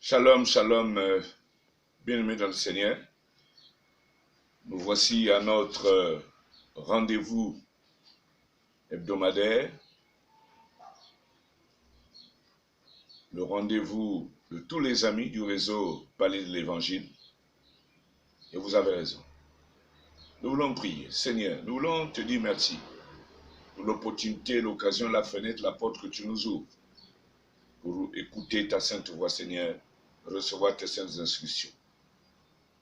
Shalom, shalom, bien-aimés dans le Seigneur. Nous voici à notre rendez-vous hebdomadaire, le rendez-vous de tous les amis du réseau Palais de l'Évangile. Et vous avez raison. Nous voulons prier. Seigneur, nous voulons te dire merci pour l'opportunité, l'occasion, la fenêtre, la porte que tu nous ouvres pour écouter ta sainte voix, Seigneur, recevoir tes saintes instructions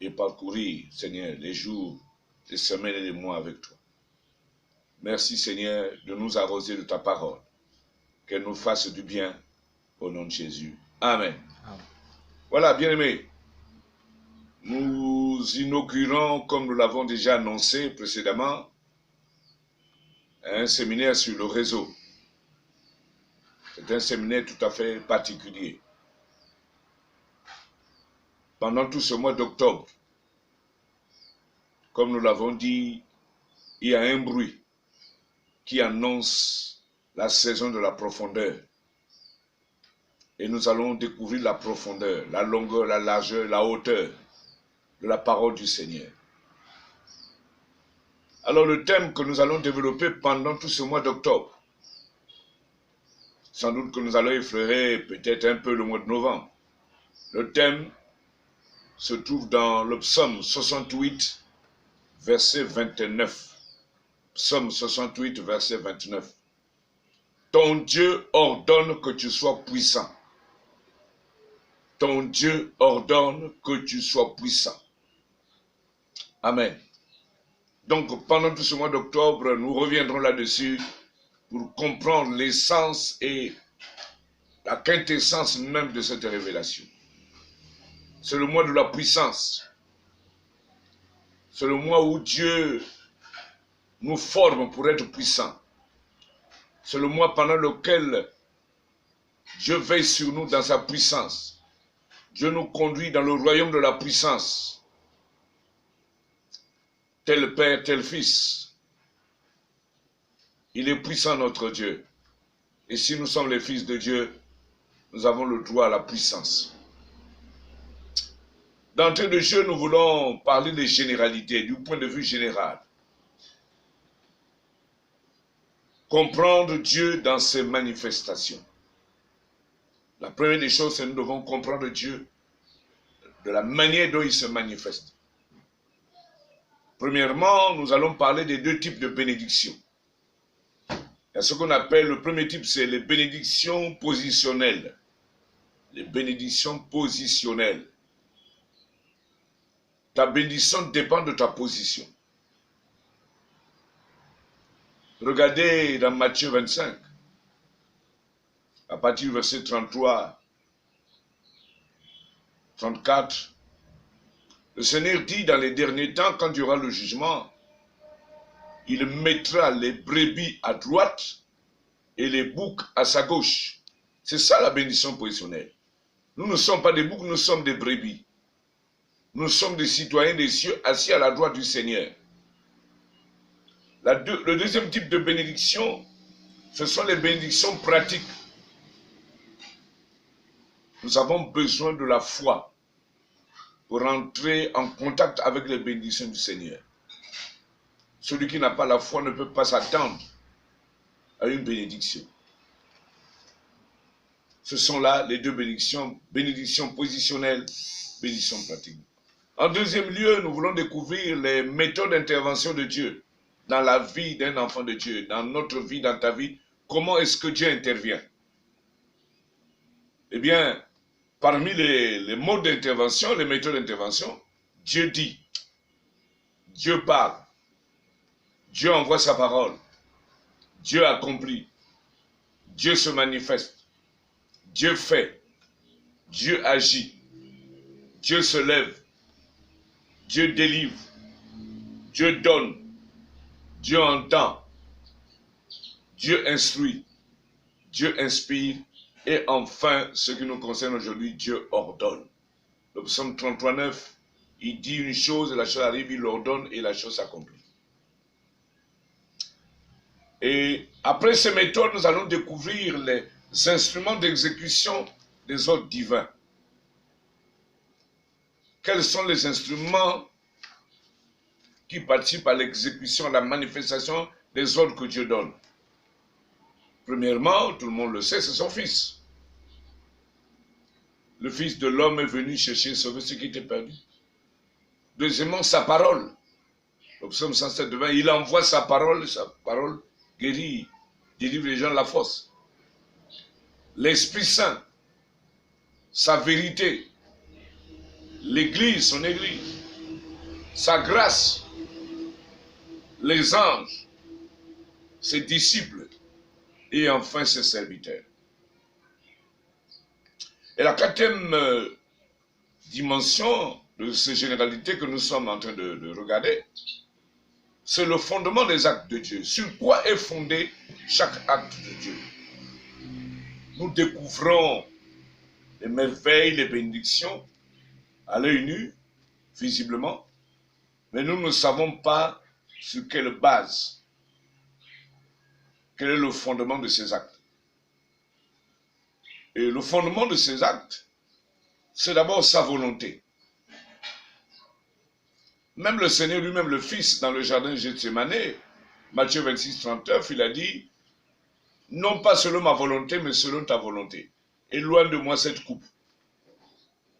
et parcourir, Seigneur, les jours, les semaines et les mois avec toi. Merci, Seigneur, de nous arroser de ta parole, qu'elle nous fasse du bien au nom de Jésus. Amen. Amen. Voilà, bien-aimés, nous inaugurons, comme nous l'avons déjà annoncé précédemment, un séminaire sur le réseau. C'est un séminaire tout à fait particulier. Pendant tout ce mois d'octobre, comme nous l'avons dit, il y a un bruit qui annonce la saison de la profondeur. Et nous allons découvrir la profondeur, la longueur, la largeur, la hauteur de la parole du Seigneur. Alors le thème que nous allons développer pendant tout ce mois d'octobre, sans doute que nous allons effleurer peut-être un peu le mois de novembre. Le thème se trouve dans le psaume 68, verset 29. Psaume 68, verset 29. Ton Dieu ordonne que tu sois puissant. Ton Dieu ordonne que tu sois puissant. Amen. Donc, pendant tout ce mois d'octobre, nous reviendrons là-dessus pour comprendre l'essence et la quintessence même de cette révélation. C'est le mois de la puissance. C'est le mois où Dieu nous forme pour être puissants. C'est le mois pendant lequel Dieu veille sur nous dans sa puissance. Dieu nous conduit dans le royaume de la puissance. Tel Père, tel Fils. Il est puissant notre Dieu. Et si nous sommes les fils de Dieu, nous avons le droit à la puissance. D'entrée de jeu, nous voulons parler des généralités, du point de vue général. Comprendre Dieu dans ses manifestations. La première des choses, c'est que nous devons comprendre Dieu de la manière dont il se manifeste. Premièrement, nous allons parler des deux types de bénédictions. Il y a ce qu'on appelle, le premier type, c'est les bénédictions positionnelles. Les bénédictions positionnelles. Ta bénédiction dépend de ta position. Regardez dans Matthieu 25, à partir du verset 33, 34, le Seigneur dit dans les derniers temps, quand il y aura le jugement, il mettra les brebis à droite et les boucs à sa gauche. C'est ça la bénédiction positionnelle. Nous ne sommes pas des boucs, nous sommes des brebis. Nous sommes des citoyens des cieux assis à la droite du Seigneur. Le deuxième type de bénédiction, ce sont les bénédictions pratiques. Nous avons besoin de la foi pour entrer en contact avec les bénédictions du Seigneur. Celui qui n'a pas la foi ne peut pas s'attendre à une bénédiction. Ce sont là les deux bénédictions, bénédiction positionnelle, bénédiction pratique. En deuxième lieu, nous voulons découvrir les méthodes d'intervention de Dieu dans la vie d'un enfant de Dieu, dans notre vie, dans ta vie. Comment est-ce que Dieu intervient? Eh bien, parmi les modes d'intervention, les méthodes d'intervention, Dieu dit, Dieu parle, Dieu envoie sa parole, Dieu accomplit, Dieu se manifeste, Dieu fait, Dieu agit, Dieu se lève, Dieu délivre, Dieu donne, Dieu entend, Dieu instruit, Dieu inspire, et enfin, ce qui nous concerne aujourd'hui, Dieu ordonne. Le psaume 33,9, il dit une chose, et la chose arrive, il ordonne et la chose s'accomplit. Et après ces méthodes, nous allons découvrir les instruments d'exécution des ordres divins. quels sont les instruments qui participent à l'exécution, à la manifestation des ordres que Dieu donne? Premièrement, tout le monde le sait, c'est son Fils. Le Fils de l'homme est venu chercher et sauver ce qui était perdu. Deuxièmement, sa parole. Au psaume 107, il envoie sa parole guérit, délivre les gens de la fosse. L'Esprit Saint, sa vérité, l'Église, son Église, sa grâce, les anges, ses disciples et enfin ses serviteurs. Et la quatrième dimension de ces généralités que nous sommes en train de regarder, c'est le fondement des actes de Dieu. Sur quoi est fondé chaque acte de Dieu? Nous découvrons les merveilles, les bénédictions à l'œil nu, visiblement, mais nous ne savons pas sur quelle base, quel est le fondement de ces actes. Et le fondement de ces actes, c'est d'abord sa volonté. Même le Seigneur lui-même, le Fils, dans le jardin de Gethsémane, Matthieu 26, 39, il a dit, non pas selon ma volonté, mais selon ta volonté. Éloigne de moi cette coupe.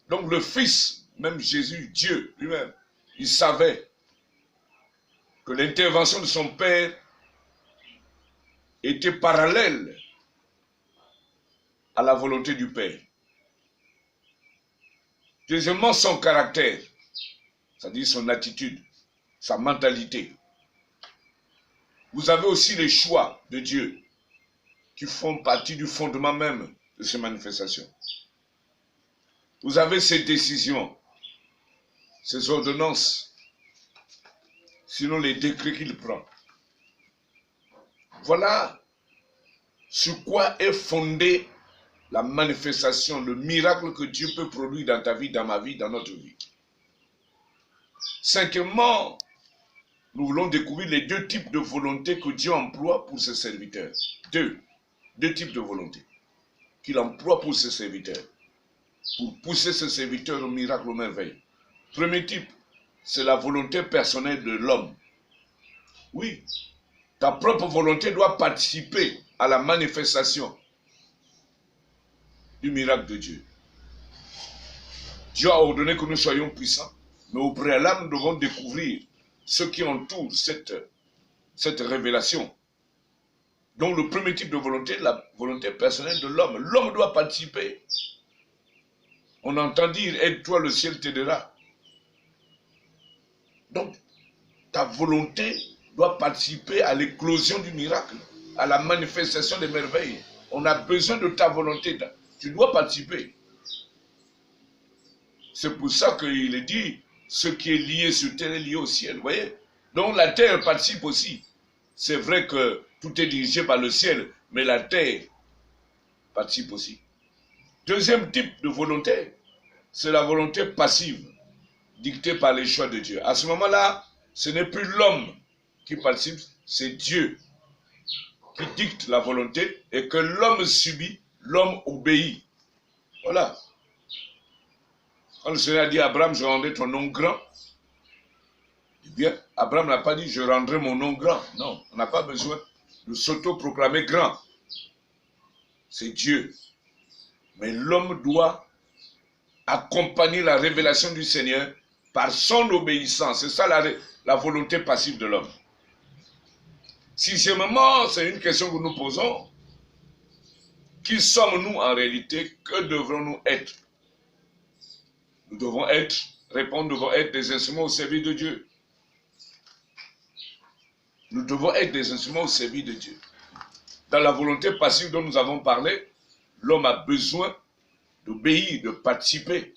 Donc le Fils, même Jésus, Dieu lui-même, il savait que l'intervention de son Père était parallèle à la volonté du Père. Deuxièmement, son caractère, c'est-à-dire son attitude, sa mentalité. Vous avez aussi les choix de Dieu qui font partie du fondement même de ces manifestations. Vous avez ses décisions, ses ordonnances, sinon les décrets qu'il prend. Voilà sur quoi est fondée la manifestation, le miracle que Dieu peut produire dans ta vie, dans ma vie, dans notre vie. Cinquièmement, nous voulons découvrir les deux types de volonté que Dieu emploie pour ses serviteurs. Deux types de volonté qu'il emploie pour ses serviteurs, pour pousser ses serviteurs au miracle, aux merveilles. Premier type, c'est la volonté personnelle de l'homme. Oui, ta propre volonté doit participer à la manifestation du miracle de Dieu. Dieu a ordonné que nous soyons puissants, mais au préalable, nous devons découvrir ce qui entoure cette révélation. Donc le premier type de volonté, la volonté personnelle de l'homme. L'homme doit participer. On entend dire, aide-toi, le ciel t'aidera. Donc, ta volonté doit participer à l'éclosion du miracle, à la manifestation des merveilles. On a besoin de ta volonté. Tu dois participer. C'est pour ça qu'il est dit, ce qui est lié sur terre est lié au ciel. Vous voyez? Donc la terre participe aussi. C'est vrai que tout est dirigé par le ciel, mais la terre participe aussi. Deuxième type de volonté, c'est la volonté passive, dictée par les choix de Dieu. À ce moment-là, ce n'est plus l'homme qui participe, c'est Dieu qui dicte la volonté et que l'homme subit, l'homme obéit. Voilà. Quand le Seigneur a dit à Abraham, je rendrai ton nom grand, eh bien, Abraham n'a pas dit, je rendrai mon nom grand. Non, on n'a pas besoin de s'auto-proclamer grand. C'est Dieu. Mais l'homme doit accompagner la révélation du Seigneur par son obéissance. C'est ça la volonté passive de l'homme. Sixièmement, c'est une question que nous posons. Qui sommes-nous en réalité? Que devrons-nous être? Nous devons répondre, nous devons être des instruments au service de Dieu. Nous devons être des instruments au service de Dieu. Dans la volonté passive dont nous avons parlé, l'homme a besoin d'obéir, de participer